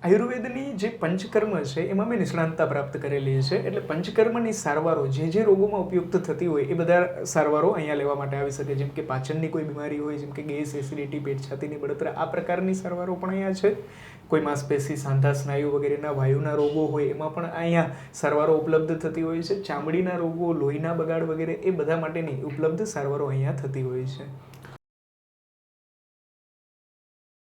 આયુર્વેદની જે પંચકર્મ છે એમાં મેં નિષ્ણાંતતા પ્રાપ્ત કરેલી છે, એટલે પંચકર્મની સારવારો જે રોગોમાં ઉપયુક્ત થતી હોય એ બધા સારવારો અહીંયા લેવા માટે આવી શકે. જેમ કે પાચનની કોઈ બીમારી હોય, જેમ કે ગેસ, એસિડિટી, પેટ છાતીની બળતરા, આ પ્રકારની સારવારો પણ અહીંયા છે. કોઈ માંસપેશી, સાંધા, સ્નાયુ વગેરેના વાયુના રોગો હોય એમાં પણ અહીંયા સારવારો ઉપલબ્ધ થતી હોય છે. ચામડીના રોગો, લોહીના બગાડ વગેરે એ બધા માટેની ઉપલબ્ધ સારવારો અહીંયા થતી હોય છે.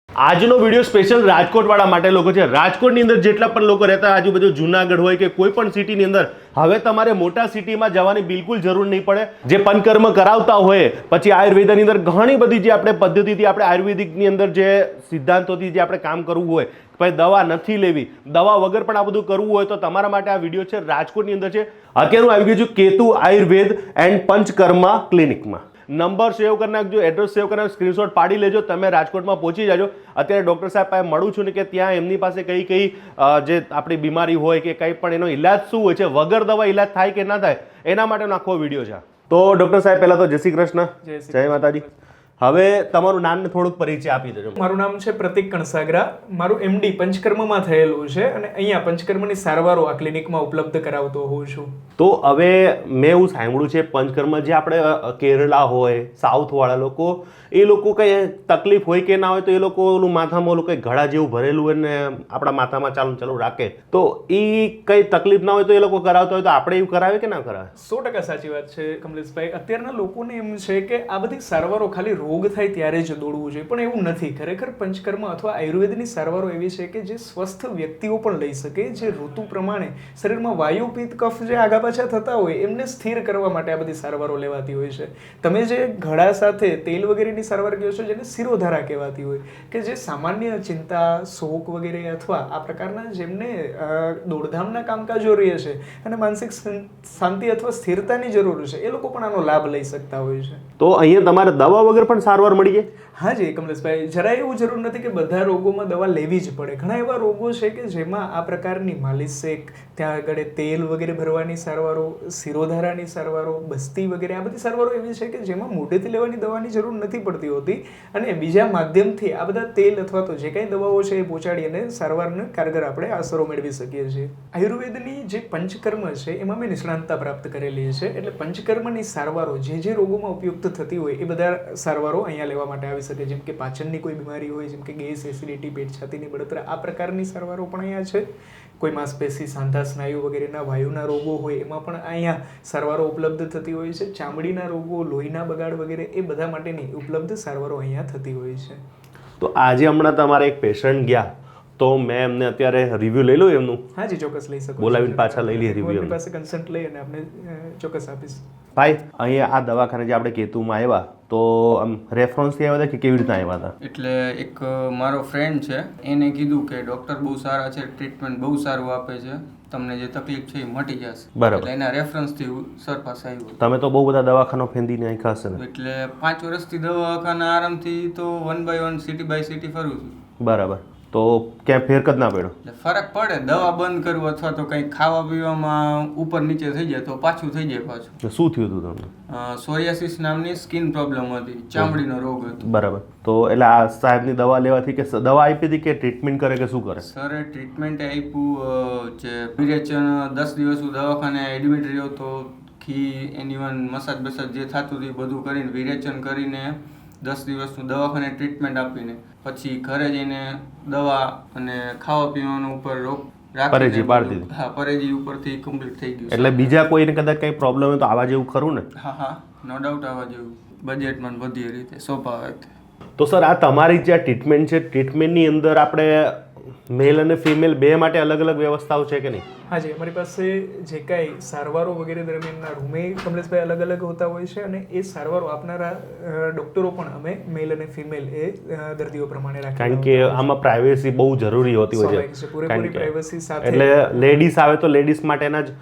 આજનો વિડીયો સ્પેશિયલ રાજકોટવાળા માટે લોકો છે. રાજકોટની અંદર જેટલા પણ લોકો રહેતા, આજુબાજુ જુનાગઢ હોય કે કોઈ પણ સિટીની અંદર, હવે તમારે મોટા સિટીમાં જવાની બિલકુલ જરૂર નહીં પડે. જે પંચકર્મ કરાવતા હોય, પછી આયુર્વેદની અંદર ઘણી બધી જે આપણે પદ્ધતિથી, આપણે આયુર્વેદિકની અંદર જે સિદ્ધાંતોથી જે આપણે કામ કરવું હોય, પછી દવા નથી લેવી, દવા વગર પણ આ બધું કરવું હોય, તો તમારા માટે આ વિડીયો છે. રાજકોટની અંદર છે. અત્યારનું આવી ગયું છે કેતુ આયુર્વેદ એન્ડ પંચકર્મા ક્લિનિકમાં. નંબર સેવ કરી નાખજો, એડ્રેસ સેવ કરી નાખજો, સ્ક્રીનશોટ પાડી લેજો, તમે રાજકોટમાં પહોંચી જાજો. અત્યારે ડૉક્ટર સાહેબ પાસે મળું છું ને કે ત્યાં એમની પાસે કઈ જે આપણી બીમારી હોય કે કંઈ પણ એનો ઈલાજ શું હોય છે, વગર દવા ઈલાજ થાય કે ના થાય, એના માટેનો આખો વિડીયો છે. તો ડૉક્ટર સાહેબ પહેલાં તો જય શ્રી કૃષ્ણ, જય માતાજી. હવે તમારું નામ ને થોડુંક પરિચય આપી દેજો. મારું નામ છે પ્રતિક કણસાગરા. મારું MD પંચકર્મમાં થયેલું છે અને અહીંયા પંચકર્મની સારવારો આ ક્લિનિકમાં ઉપલબ્ધ કરાવતો હોઉં છું. તો હવે મેં એવું સાંભળ્યું છે પંચકર્મ જે આપણે કેરલા હોય, સાઉથવાળા લોકો, એ લોકો કંઈ તકલીફ હોય કે ના હોય તો એ લોકોનું માથામાં ઓલું કંઈ ઘડા જેવું ભરેલું હોય ને આપણા માથામાં ચાલુ રાખે, તો એ કંઈ તકલીફ ના હોય તો એ લોકો કરાવતા હોય તો આપણે એવું કરાવે કે ના કરાવે? 100% સાચી વાત છે કમલેશભાઈ. અત્યારના લોકોને એમ છે કે આ બધી સારવારો ખાલી રોગ થાય ત્યારે જ દોડવું જોઈએ, પણ એવું નથી. ખરેખર પંચકર્મ અથવા આયુર્વેદની સારવારો એવી છે કે જે સ્વસ્થ વ્યક્તિઓ પણ લઈ શકે, જે ઋતુ પ્રમાણે શરીરમાં વાયુ, પિત્ત, કફ જે આગા પાછા થતા હોય એમને સ્થિર કરવા માટે આ બધી સારવારો લેવાતી હોય છે. તમે જે ઘડા સાથે તેલ વગેરેની સારવાર કહો છો, જેને શિરોધારા કહેવાતી હોય, કે જે સામાન્ય ચિંતા, શોક વગેરે અથવા આ પ્રકારના જેમને દોડધામના કામકાજો રહે છે અને માનસિક શાંતિ અથવા સ્થિરતાની જરૂર છે, એ લોકો પણ આનો લાભ લઈ શકતા હોય છે. તો અહીંયા તમારે દવા વગર પણ સારવાર મળી જાય? હા જી કમલેશભાઈ, જરાય એવું જરૂર નથી કે બધા રોગોમાં દવા લેવી જ પડે. ઘણા એવા રોગો છે કે જેમાં આ પ્રકારની માલિશ શેક, ત્યાં આગળ તેલ વગેરે ભરવાની સારવારો, શિરોધારાની સારવારો, બસ્તી વગેરે, આ બધી સારવારો એવી છે કે જેમાં મોઢેથી લેવાની દવાની જરૂર નથી પડતી હોતી અને બીજા માધ્યમથી આ બધા તેલ અથવા તો જે કંઈ દવાઓ છે એ પહોંચાડી અને સારવારને કારગર આપણે અસરો મેળવી શકીએ છીએ. આયુર્વેદની જે પંચકર્મ છે એમાં મેં નિષ્ણાંતતા પ્રાપ્ત કરેલી છે, એટલે પંચકર્મની સારવારો જે રોગોમાં ઉપયુક્ત થતી હોય એ બધા સારવારો અહીંયા લેવા માટે આવી શકે. જેમ કે પાચનની કોઈ બીમારી હોય, જેમ કે ગેસ, એસિડિટી, પેટ છાતીની બળતરા, આ પ્રકારની સારવારો પણ અહીંયા છે. કોઈ માંસપેશી, સાંધા, સ્નાયુ વગેરેના વાયુના રોગો હોય એમાં પણ અહીંયા સારવારો ઉપલબ્ધ થતી હોય છે. ચામડીના રોગો, લોહીના બગાડ વગેરે એ બધા માટેની ઉપલબ્ધ સારવારો અહીંયા થતી હોય છે. તો આજે હમણાં તમારે એક પેશન્ટ ગયા તો મેં એમને અત્યારે રિવ્યુ લઈ લો એમનું? હા જી, ચોક્કસ લઈ શકો. બોલાવીને પાછા લઈ લઈએ રિવ્યુ? એમની પાસે કન્સલ્ટ લઈ અને આપણે ચોક્કસ આપીશ. ભાઈ, અહીંયા આ દવાખાને જે આપણે કેતુમાં આવ્યા તો આમ રેફરન્સથી આવ્યા હતા કે કેવી રીતના આવ્યા હતા? એટલે એક મારો ફ્રેન્ડ છે, એને કીધું કે ડૉક્ટર બહુ સારા છે, ટ્રીટમેન્ટ બહુ સારું આપે છે, તમને જે તકલીફ છે એ મટી જશે. બરાબર. એટલે એના રેફરન્સથી સર પાસે આવ્યો. તમે તો બહુ બધા દવાખાનો ફેંદીને નાખ્યા હશે ને? એટલે 5 વર્ષથી દવાખાના આરામથી તો 1 by 1 સિટી બાય સિટી ફરું છું. બરાબર. તો ક્યાંય ફેર જ ના પડ્યો? એટલે ફરક પડે, દવા બંધ કરવું અથવા તો કંઈક ખાવા પીવામાં ઉપર નીચે થઈ જાય તો પાછું થઈ જાય પાછું. શું થયું હતું તમને? સોરિયાસિસ નામની સ્કિન પ્રોબ્લેમ હતી, ચામડીનો રોગ હતો. બરાબર. તો એટલે આ સાહેબની દવા લેવાથી કે દવા આપી હતી કે ટ્રીટમેન્ટ કરે કે શું કરે? સરે ટ્રીટમેન્ટ આપ્યું, જે વિરેચન 10 દિવસ હું દવાખાને એડમિટ રહ્યો તો ઘી, એનીવન મસાજ બસાજ જે થતું હતું બધું કરીને વિરેચન કરીને 10 દિવસનું દવાખાને ટ્રીટમેન્ટ આપીને પછી ઘરે જઈને દવા અને ખાવા પીવાનું ઉપર રોક પરેજી પાડી દીધી? હા, પરેજી ઉપરથી કમ્પ્લીટ થઈ ગયું. એટલે બીજા કોઈને કદાચ કંઈ પ્રોબ્લેમ હોય તો આવા જેવું ખરું ને? હા, નો ડાઉટ આવા જેવું, બજેટમાં બધી રીતે સોંપાવે. તો સર આ તમારી જે ટ્રીટમેન્ટ છે, ટ્રીટમેન્ટની અંદર આપણે મેલ અને ફિમેલ બે માટે અલગ અલગ વ્યવસ્થાઓ છે કે નહીં? હા જી, અમારી પાસે જે કાંઈ સારવારો વગેરે દરમિયાનના રૂમે કમલેશભાઈ અલગ અલગ હોતા હોય છે અને એ સારવારો આપનારા ડૉક્ટરો પણ અમે મેલ અને ફિમેલ એ દર્દીઓ પ્રમાણે રાખીએ. કારણ કે આમાં પ્રાઇવેસી બહુ જરૂરી હોતી હોય છે. પૂરેપૂરી પ્રાઇવસી સાથે. એટલે લેડીઝ આવે તો લેડીઝ માટેના જ,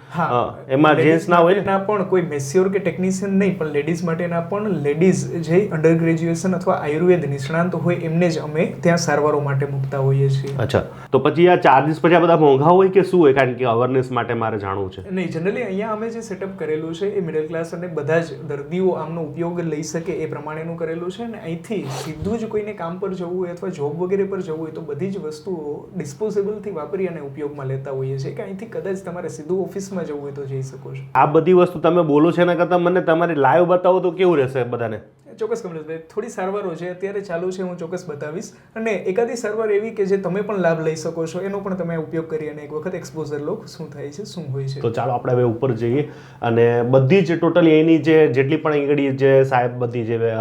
એમાં જેન્ટ્સ ના હોય ને? પણ કોઈ મેસ્યોર કે ટેકનિશિયન નહીં, પણ લેડીઝ માટેના પણ લેડીઝ જે અંડર ગ્રેજ્યુએશન અથવા આયુર્વેદ નિષ્ણાંત હોય એમને જ અમે ત્યાં સારવારો માટે મૂકતા હોઈએ છીએ. અચ્છા. તો પછી આ ચાર્જીસ પછી આ બધા મોંઘા હોય કે શું હોય? કારણ કે અવેરનેસ માટે મારે જાણવું છે? નહીં, જનરલી અહીંયા અમે જે સેટઅપ કરેલું છે એ મિડલ ક્લાસ અને બધા જ દર્દીઓ આમનો ઉપયોગ લઈ શકે એ પ્રમાણેનું કરેલું છે. અને અહીંથી સીધું જ કોઈને કામ પર જવું હોય અથવા જોબ વગેરે પર જવું હોય તો બધી જ વસ્તુઓ ડિસ્પોઝેબલથી વાપરી અને ઉપયોગમાં લેતા હોઈએ છીએ કે અહીંથી કદાચ તમારે સીધું ઓફિસમાં જવું હોય તો જઈ શકો છો. આ બધી વસ્તુ તમે બોલો છો એના કરતાં મને તમારી લાઈવ બતાવો તો કેવું રહેશે બધાને? ચોક્કસ કમલેશભાઈ, થોડી સારવારો છે અત્યારે ચાલુ છે, હું ચોક્કસ બતાવીશ. અને એકાદી સારવાર એવી કે જે તમે પણ લાભ લઈ શકો છો એનો પણ તમે ઉપયોગ કરી અને એક વખત એક્સપોઝર લો શું થાય છે, શું હોય છે. તો ચાલો આપણે હવે ઉપર જઈએ અને બધી જ ટોટલી એની જે જેટલી પણ આગળ જે સાહેબ બધી જે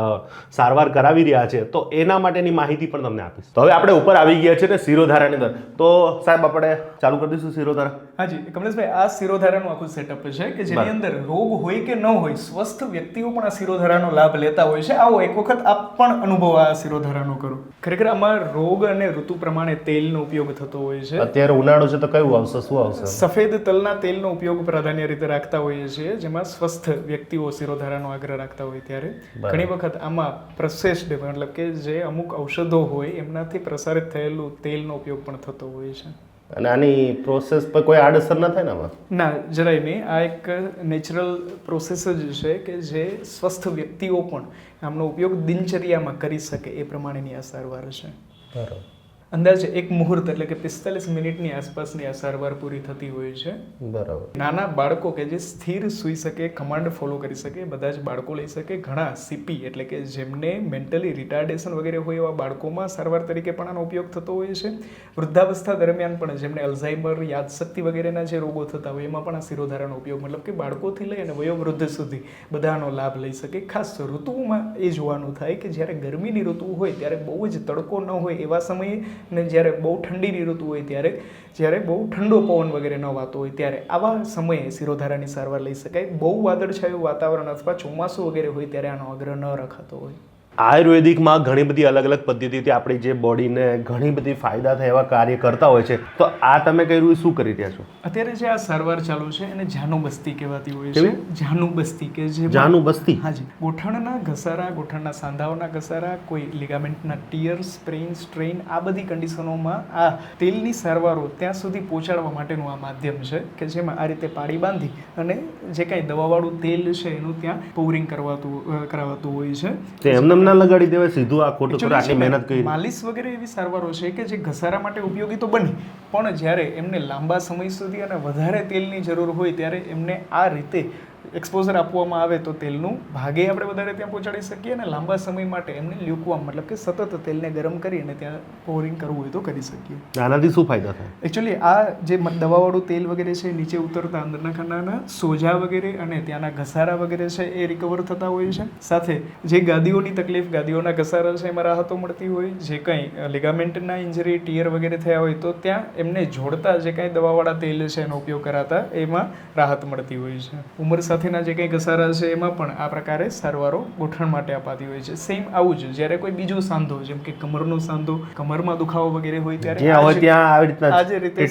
સારવાર કરાવી રહ્યા છે તો એના માટેની માહિતી પણ તમને આપીશ. તો હવે આપણે ઉપર આવી ગયા છે ને શિરોધારાની અંદર. તો સાહેબ આપણે ચાલુ કરી દઈશું શિરોધારા. હાજી કમલેશભાઈ, આ શિરોધારાનું આખું સેટઅપ છે કે જેની અંદર રોગ હોય કે ન હોય સ્વસ્થ વ્યક્તિઓ પણ આ શિરોધારાનો લાભ લેતા હોય છે. આવો એક વખત આપ પણ અનુભવ આ શિરોધારાનો કરો. ખરેખર આમાં રોગ અને ઋતુ પ્રમાણે તેલનો ઉપયોગ થતો હોય છે. અત્યારે ઉનાળો છે તો કયું આવશે, શું આવશે? સફેદ તલના તેલનો ઉપયોગ પ્રાધાન્ય રીતે રાખતા હોઈએ છીએ, જેમાં સ્વસ્થ વ્યક્તિઓ શિરોધારાનો આગ્રહ રાખતા હોય ત્યારે ઘણી વખત આમાં પ્રોસેસ્ડ મતલબ કે જે અમુક ઔષધો હોય એમનાથી પ્રસારિત થયેલું તેલનો ઉપયોગ પણ થતો હોય છે. અને આની પ્રોસેસ પર કોઈ આડઅસર ના થાય ને આમાં? ના, જરાય નહીં. આ એક નેચરલ પ્રોસેસ જ છે કે જે સ્વસ્થ વ્યક્તિઓ પણ આમનો ઉપયોગ દિનચર્યામાં કરી શકે એ પ્રમાણેની આ સારવાર છે. બરાબર. અંદાજે એક મુહૂર્ત એટલે કે 45 મિનિટની આસપાસની આ સારવાર પૂરી થતી હોય છે. બરાબર. નાના બાળકો કે જે સ્થિર સૂઈ શકે, કમાન્ડ ફોલો કરી શકે, બધા જ બાળકો લઈ શકે. ઘણા સીપી એટલે કે જેમને મેન્ટલી રિટાર્ડેશન વગેરે હોય એવા બાળકોમાં સારવાર તરીકે પણ આનો ઉપયોગ થતો હોય છે. વૃદ્ધાવસ્થા દરમિયાન પણ જેમને અલ્ઝાઇમર, યાદશક્તિ વગેરેના જે રોગો થતા હોય એમાં પણ આ શિરોધારાનો ઉપયોગ મતલબ કે બાળકોથી લઈ અને વયોવૃદ્ધ સુધી બધાનો લાભ લઈ શકે. ખાસ ઋતુમાં એ જોવાનું થાય કે જ્યારે ગરમીની ઋતુ હોય ત્યારે બહુ જ તડકો ન હોય એવા સમયે અને જ્યારે બહુ ઠંડીની ઋતુ હોય ત્યારે જ્યારે બહુ ઠંડો પવન વગેરે ન વાતો હોય ત્યારે આવા સમયે શિરોધારાની સારવાર લઈ શકાય. બહુ વાદળછાયું વાતાવરણ અથવા ચોમાસું વગેરે હોય ત્યારે આનો આગ્રહ ન રખાતો હોય. આયુર્વેદિકમાં ઘણી બધી અલગ અલગ પદ્ધતિથી આપણી જે બોડીને ઘણી બધી ફાયદા થાય એવા કાર્ય કરતા હોય છે. તો આ તમે કર્યું શું કરી રહ્યા છો? અત્યારે જે આ સારવાર ચાલુ છે એને જાનુબસ્તી કહેવાતી હોય છે. જાનુબસ્તી કે જે જાનુબસ્તી? હાજી. ગોઠણના ઘસારા, ગોઠણના સાંધાઓના ઘસારા, કોઈ લિગામેન્ટના ટીયર, સ્પ્રેઇન, સ્ટ્રેઇન આ બધી કન્ડિશનોમાં આ તેલની સારવારો ત્યાં સુધી પહોંચાડવા માટેનું આ માધ્યમ છે કે જેમાં આ રીતે પાડી બાંધી અને જે કાંઈ દવાવાળું તેલ છે એનું ત્યાં પોરિંગ કરાવાતું હોય છે. એમને ના લગાડી દેવાય સીધું? આ ખોટું થોડું આટલી મહેનત કરી. માલિશ વગેરે એવી સારવારો છે કે જે ઘસારા માટે ઉપયોગી તો બની, પણ જ્યારે એમને લાંબા સમય સુધી અને વધારે તેલની જરૂર હોય ત્યારે એમને આ રીતે એક્સપોઝર આપવામાં આવે તો તેલનું ભાગે આપણે વધારે ત્યાં પહોંચાડી શકીએ અને લાંબા સમય માટે એમને લ્યુકવામ મતલબ કે સતત તેલને ગરમ કરી અને ત્યાં પોરિંગ કરવું હોય તો કરી શકીએ. આનાથી શું ફાયદા થાય? એકચ્યુઅલી આ જે દવાવાળું તેલ વગેરે છે નીચે ઉતરતા અંદરના ખાનાના સોજા વગેરે અને ત્યાંના ઘસારા વગેરે છે એ રિકવર થતા હોય છે. સાથે જે ગાદીઓની તકલીફ, ગાદીઓના ઘસારા છે એમાં રાહતો મળતી હોય. જે કંઈ લિગામેન્ટના ઇન્જરી, ટીયર વગેરે થયા હોય તો ત્યાં એમને જોડતા જે કાંઈ દવાવાળા તેલ છે એનો ઉપયોગ કરાતા એમાં રાહત મળતી હોય છે. ઉંમર સાથેના જે કંઈ ઘસારા છે એમાં પણ આ પ્રકારે સારવારો ગોઠણ માટે અપાતી હોય છે. સેમ આવું જ જ્યારે કોઈ બીજો સાંધો જેમ કે કમરનો સાંધો, કમરમાં દુખાવો વગેરે હોય ત્યારે આ જે રીતે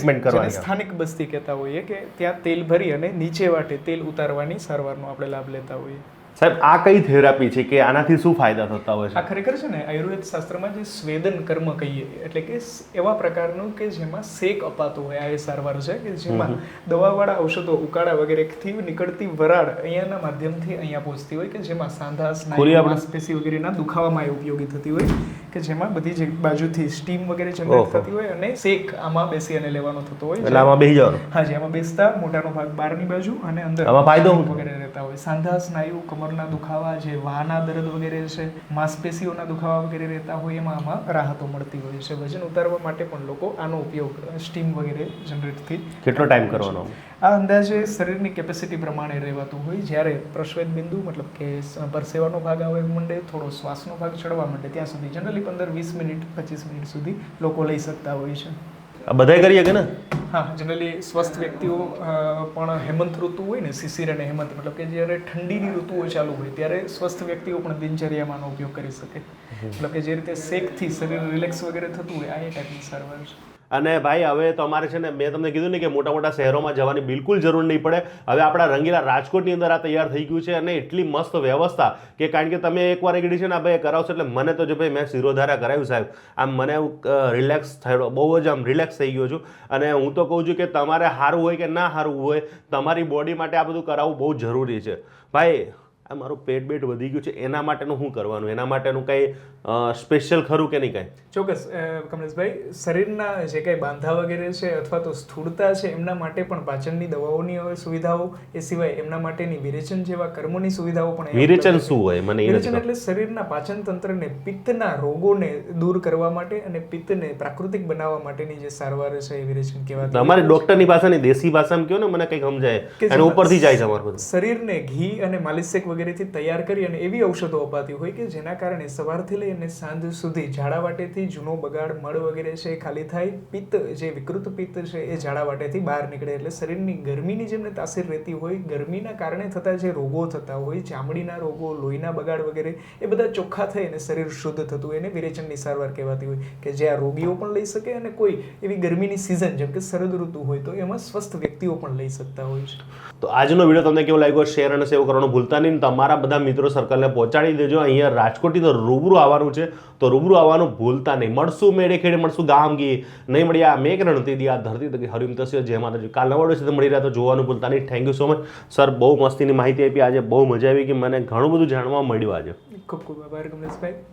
સ્થાનિક બસ્તી કહેતા હોઈએ કે ત્યાં તેલ ભરી અને નીચે વાટે તેલ ઉતારવાની સારવારનો આપણે લાભ લેતા હોઈએ. સાહેબ આ કઈ થેરાપી છે કે આનાથી શું ફાયદા થતા હોય છે? આ ખરેખર છે ને આયુર્વેદ શાસ્ત્રમાં જે સ્વેદન કર્મ કહીએ એટલે કે એવા પ્રકારનું કે જેમાં શેક અપાતો હોય આ એ સારવાર છે કે જેમાં દવાવાળા ઔષધો, ઉકાળા વગેરેથી નીકળતી વરાળ અહીંયાના માધ્યમથી અહીંયા પહોંચતી હોય કે જેમાં સાંધા, સ્નાયુ, માંસપેશી વગેરેના દુખાવામાં એ ઉપયોગી થતી હોય કે જેમાં બધી જ બાજુથી સ્ટીમ વગેરે જનરેટ થતી હોય અને શેક આમાં બેસી અને લેવાનો થતો હોય. એટલે આમાં બેસી જવાનું? હાજી, આમાં બેસતા મોટાનો ભાગ બહારની બાજુ અને અંદર આમાં ફાયદો વગેરે રહેતા હોય. સાંધા, સ્નાયુ, કમરના દુખાવા, જે વાના દર્દ વગેરે છે, માંસપેશીઓના દુખાવા વગેરે રહેતા હોય એમાં આમાં રાહતો મળતી હોય છે. વજન ઉતારવા માટે પણ લોકો આનો ઉપયોગ સ્ટીમ વગેરે જનરેટથી. કેટલો ટાઈમ કરવાનો? આ અંદાજે શરીરની કેપેસિટી પ્રમાણે રહેવાતું હોય. જ્યારે પ્રશ્વેદ બિંદુ મતલબ કે પરસેવાનો ભાગ આવે મંડે, થોડો શ્વાસનો ભાગ ચડવા માંડે ત્યાં સુધી જનરલી 15-20 મિનિટ, 25 મિનિટ સુધી લોકો લઈ શકતા હોય છે. આ બધાય કરી શકે ને? હા, જનરલી સ્વસ્થ વ્યક્તિઓ પણ હેમંત ઋતુ હોય ને, શિશિર અને હેમંત મતલબ કે જ્યારે ઠંડીની ઋતુઓ ચાલુ હોય ત્યારે સ્વસ્થ વ્યક્તિઓ પણ દિનચર્યામાં આનો ઉપયોગ કરી શકે. મતલબ કે જે રીતે શેકથી શરીર રિલેક્સ વગેરે થતું હોય આ એ ટાઈપની સારવાર છે. અને ભાઈ હવે તમારે છે ને મેં તમને કીધું ને કે મોટા મોટા શહેરોમાં જવાની બિલકુલ જરૂર નહીં પડે. હવે આપણા રંગીલા રાજકોટની અંદર આ તૈયાર થઈ ગયું છે અને એટલી મસ્ત વ્યવસ્થા કે કારણ કે તમે એકવાર એકડી છે ને ભાઈ કરાવશો એટલે મને તો જો ભાઈ મેં શિરોધારા કરાવ્યું સાહેબ આમ મને રિલેક્સ થયો, બહુ જ આમ રિલેક્સ થઈ ગયો છું. અને હું તો કહું છું કે તમારે સારું હોય કે ના સારું હોય તમારી બોડી માટે આ બધું કરાવવું બહુ જરૂરી છે ભાઈ. આ મારું પેટ બેટ વધી ગયું છે એના માટેનું શું કરવાનું, એના માટેનું કંઈ સ્પેશિયલ ખરું કે નહીં કાંઈ? ચોક્કસ કમલેશભાઈ, શરીરના જે કંઈ બાંધા વગેરે છે અથવા તો સ્થૂળતા છે એમના માટે પણ પાચનની દવાઓની હવે સુવિધાઓ, એ સિવાય એમના માટેની વિરેચન જેવા કર્મોની સુવિધાઓ પણ વિરેચન શું હોય મને એ વિરેચન એટલે શરીરના પાચન તંત્રને પિત્તના રોગોને દૂર કરવા માટે અને પિત્તને પ્રાકૃતિક બનાવવા માટેની જે સારવાર છે એ વિરેચન કહેવાતી. તમારે ડોક્ટરની ભાષાની દેશી ભાષામાં કહો ને મને કંઈક સમજાય અને ઉપરથી જાય છે અમારું બધું. શરીરને ઘી અને માલિશ વગેરેથી તૈયાર કરી અને એવી ઔષધો અપાતી હોય કે જેના કારણે સવારથી લઈ અને સાંજ સુધી ઝાડા વાટેથી જૂનો બગાડ મળ વગેરે છે એ ખાલી થાય, પિત્ત જે વિકૃત પિત્ત છે એ ઝાડા વાટેથી બહાર નીકળે. એટલે શરીરની ગરમીની જેમને તાસીર રહેતી હોય, ગરમીના કારણે થતા જે રોગો થતા હોય, ચામડીના રોગો, લોહીના બગાડ વગેરે એ બધા ચોખ્ખા થઈ અને શરીર શુદ્ધ થતું હોય એને વિરેચનની સારવાર કહેવાતી હોય કે જે આ રોગીઓ પણ લઈ શકે અને કોઈ એવી ગરમીની સિઝન જેમ કે શરદ ઋતુ હોય તો એમાં સ્વસ્થ વ્યક્તિઓ પણ લઈ શકતા હોય છે. તો આજનો વિડીયો તમને કેવો લાગ્યો શેર અને સેવ કરવાનું ભૂલતા નહીં. તમારા બધા મિત્રો સર્કલને પહોંચાડી દેજો. અહીંયા રાજકોટની તો રૂબરૂ આવવાનું છે તો રૂબરૂ આવવાનું ભૂલતા નહીં. મળશું મેળે ખેડે, મળશું ગામ ગી નહીં મળ્યા મેઘ રણતી દી આ ધરતી તકી હરિમ તસ્ય જય માતાજી. કાલ નવા વિડીયો સાથે મળી રહ્યા તો જોવાનું ભૂલતા નહીં. Thank you so much sir, બહુ મસ્તીની માહિતી આપી આજે, બહુ મજા આવી કે મને ઘણું બધું જાણવા મળ્યું આજે. ખૂબ ખૂબ આભાર કમલેશભાઈ.